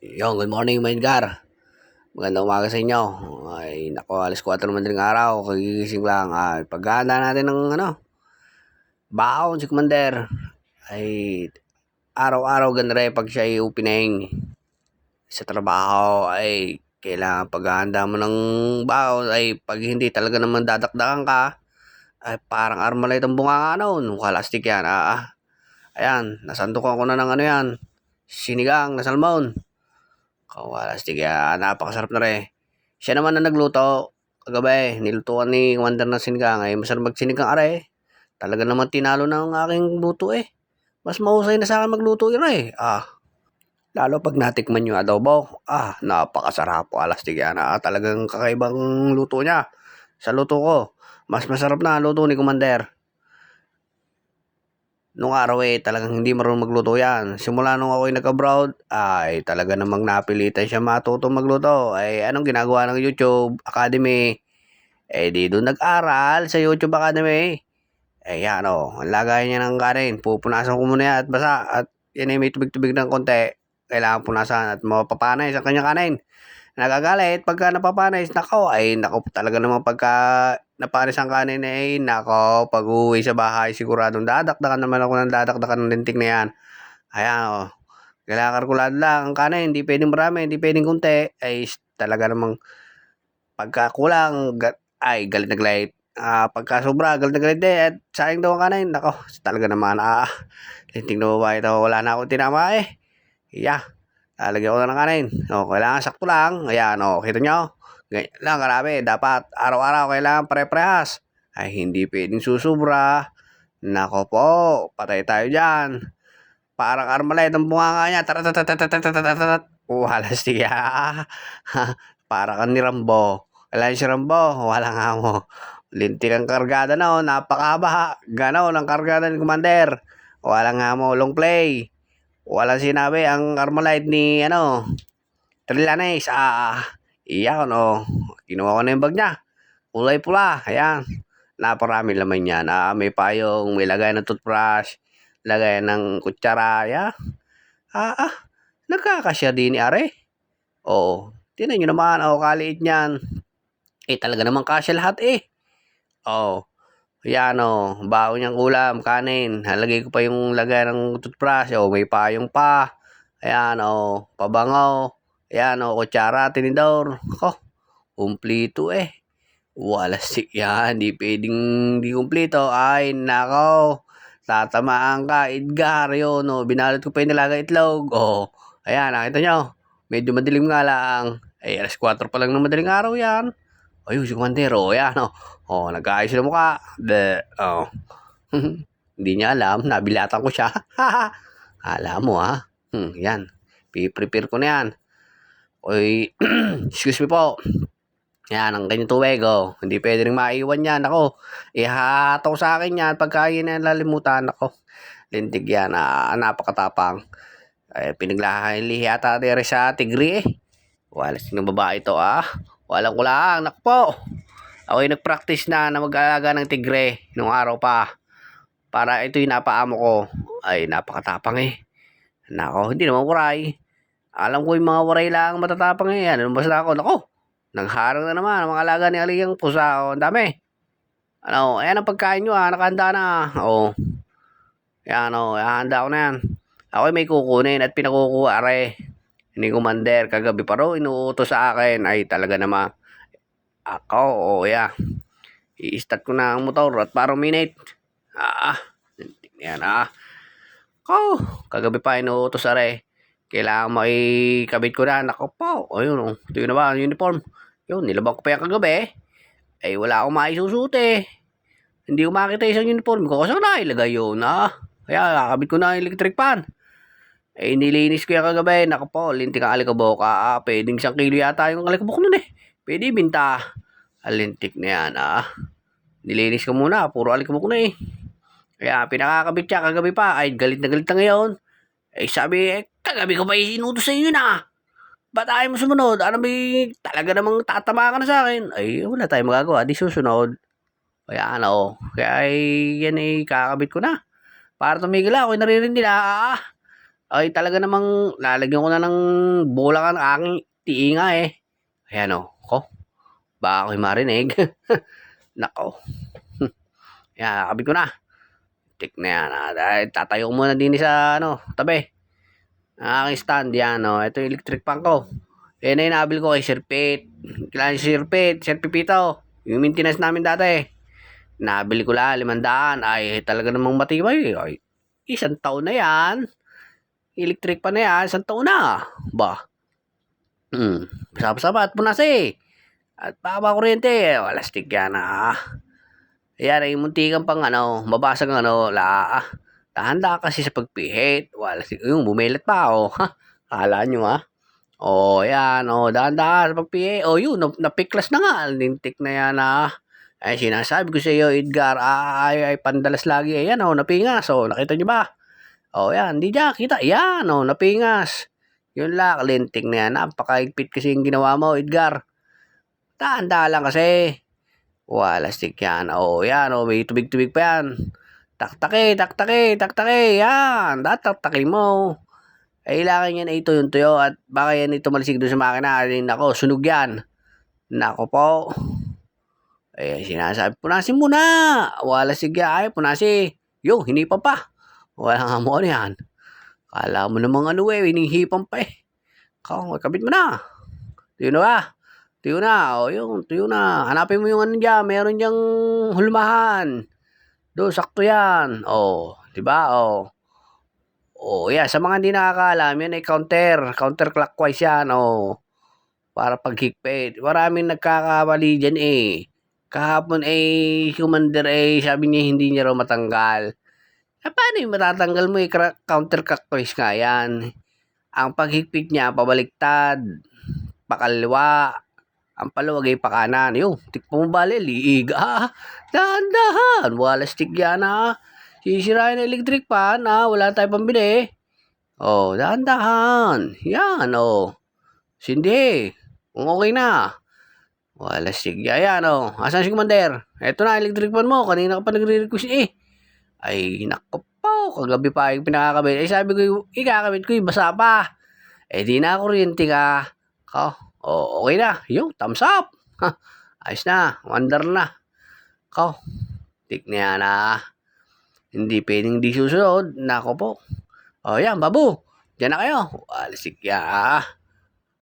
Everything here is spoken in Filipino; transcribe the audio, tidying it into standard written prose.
Good morning, mga Edgar. Magandang umaga sa inyo. Ay, nako, alas 4 naman din ng araw. Kagigising lang. Ay, paghahanda natin ng baon si Commander. Ay, araw-araw ganda rin pag siya ay upineng sa trabaho. Ay, kailangan paghahanda mo ng baon. Ay, pag hindi talaga naman dadakdakan ka, ay parang armalite ang bunga nga noon. Kalastik yan. Ayan, nasandukan ko na ng yan. Sinigang na salmon. Kawalastig yan. Napakasarap na rin. Siya naman na nagluto. Kagabi, nilutuan ni Commander ng sinigang. Ay, masarap magsinigang are. Talaga naman tinalo na ang aking luto eh. Mas mahusay na sa akin magluto yun eh. Lalo pag natikman yung adobo. Napakasarap po. Alastig yan. Talagang kakaibang luto niya. Sa luto ko, mas masarap na luto ni Commander. Nung araw talagang hindi marunong magluto yan. Simula nung ako'y nag-abroad, ay talaga namang napilitan siya matuto magluto. Ay anong ginagawa ng YouTube Academy? Di doon nag-aral sa YouTube Academy. Ang lagay niya ng kanin. Pupunasan ko muna yan at basa. At yan ay may tubig-tubig ng konti. Kailangan punasan at mapapanay sa kanyang kanin. Nagagalit pagka napapanay, nako talaga naman pagka napanis ang kanin nako, pag uwi sa bahay siguradong dadakdakan naman ako ng dadakdakan ng lintik na yan. Kailangan kalkulado lang ang kanin, hindi pwedeng marami, hindi pwedeng kunti, talaga namang pagka kulang, galit na galit. Pagka sobra, galit na galit din, at sayang daw ang kanin, nako, talaga naman, lintik na babae ito, wala na akong tinama lalagyan ko na ng kanin. Kailangan sakto lang. Ayan, kita nyo? Ganyan lang, karami. Dapat araw-araw kailangan pare-parehas. Ay, hindi pwedeng susubra. Nako po, patay tayo dyan. Parang armalite ang bunganga niya. Taratatatatatatatatatat. Halas siya. Para kang ni Rambo. Kailangan si Rambo. Wala nga mo. Lintik ang kargada na, napakaba. Ganaw ang kargada ni Commander. Wala nga mo, long play. Walang sinabi ang Armalite ni Trillanes. Kinuha ko na yung bag niya. Kulay pula. Ayan. Naparami laman yan. May payong, may lagay ng toothbrush, lagay ng kutsara. Nagkakasya din ni Are. Oo. Tinan nyo naman. Kaliit niyan. Talaga naman kasya lahat eh. Yan baon niyang ulam, kanin. Halagay ko pa yung lagay ng toothbrush. May payong pa. Ayan pabangaw. Ayan kutsara, tinidor. Kumplito eh. Walastik yan. Di pwedeng di kumplito. Ay, nako. Tatamaan ka, Edgar. Yun, binalot ko pa yung nilagay itlog. Ayan, nakita nyo. Medyo madilim nga lang. Alas 4 pa lang ng madaling araw yan. Si Commander, yan, nag-aayos na mukha. Hindi niya alam, nabilatan ko siya. Alam mo, yan. Piprepare ko na yan. Excuse me po. Yan, ang kanyang tubig, Hindi pwede rin maiwan yan, ihataw sa akin yan, pagka yun na nalimutan, lintig yan, napakatapang. Pinaglahili yata dere sa tigri, walas ng babae ito, Walang kulang, po. Ako'y nag-practice na mag-alaga ng tigre nung araw pa. Para ito yung napaamo ko. Ay, napakatapang eh. Hindi naman waray. Alam ko yung mga waray lang matatapang eh. Basta ako, nagharang na naman ang mga alaga ni Aliyang pusa. Ang dami. Ayan ang pagkain nyo nakahanda na. Handa ko na yan. Ako'y may kukunin at pinakukuha ni Commander kagabi pa ro inuutos sa akin. Ay talaga naman i-start ko na ang motor at parang minute yan kagabi pa inuutos kailangan makikabit ko na ayun ito yun na ba uniform yun nilabang ko pa yan kagabi wala akong maisusuot hindi ko makita isang uniform ko kasi na ilagay yun kaya kakabit ko na electric fan nilinis ko yung kagabi. Lintik ang alikabok. Pwedeng 1 kilo yata yung alikabok nun Pwede binta. Lintik na yan Nilinis ko muna. Puro alikabok na Kaya pinakakabit siya kagabi pa. Ay galit na ngayon. Sabi, kagabi ko pa inutos sa inyo na. Ba't ayaw mo sumunod? Talaga namang tatama ka na sa akin. Wala tayong magagawa. Di susunod. Kaya Kaya yan kakabit ko na. Para tumigil ako. Naririnig nila. Ay talaga namang lalagyan ko na ng bola ang aking tiinga eh. Ayan o. Ko, baka ako'y marinig. Nako. Yan, kakabit ko na. Tik na yan. Dahil tatayo ko muna din sa tabi. Ang aking stand yan o. Ito yung electric fan ko. Yan na inabil ko kay Sir Pete. Kailangan si Sir Pete, Sir Pipito. Yung maintenance namin dati. Nabili ko lang 500. Ay talaga namang matibay. Ay, isang taon na yan. Electric pa na yan. Isang taon na. Ba? Basa-basa at punas eh. At baba kuryente. Walastik yan Ayan ay muntikan pang mabasag ang Tahanda kasi sa pagpihit. Walastik. Yung bumilat pa Kala nyo yan dahan-dahan sa pagpihit. Yun, napiklas na nga. Lintik na yan Ay sinasabi ko sa iyo Edgar, ay pandalas lagi. Ayan napingas. Nakita nyo ba? Yan, hindi niya kita. Yan napingas. Yun lang, lintik na yan. Napakaigpit kasi yung ginawa mo, Edgar. Tanda lang kasi. Walastik yan. Yan may tubig-tubig pa yan. Taktake. Yan, tataktakin mo. Kailangan yan ito yung tuyo at baka yan ito malisig doon sa makina. Nako, sunog yan. Nako po. Sinasabi, punasin mo na. Walastik yan. Ay, punasi. Hinipa pa. Wala nga mo yan. Kala mo namang hinihipan pa eh. Kabit mo na. Tuyo na ba? Tuyo na. Tuyo na. Hanapin mo yung dyan. Meron diyang hulmahan. Doon, sakto yan. Diba? Yan. Sa mga hindi nakakaalam, yan ay counterclockwise yan. Para paghigpit. Maraming nagkakamali dyan eh. Kahapon commander sabi niya hindi niya raw matanggal. Paano yung matatanggal mo counterclockwise nga yan. Ang paghigpit niya, pabaliktad, pakaliwa, ang paluwag ay pakanan. Tikpo mo bali, liig. Dahan-dahan, walastik yan Sisirain na electric fan wala tayong pambili. Dahan-dahan. Yan Sindi. Kung okay na. Walastik yan Asan si commander? Eto na, electric fan mo. Kanina ka pa nagre-request Ay, nako po. Kagabi pa yung pinakakabit. Sabi ko, ikakabit ko yung basa pa. Di na kuryente ka. Okay na. Thumbs up. Ayos na. Wonder na. Tik na yan Hindi pwedeng di susunod. Nako po. Yan, babu. Diyan na kayo. Walisik yan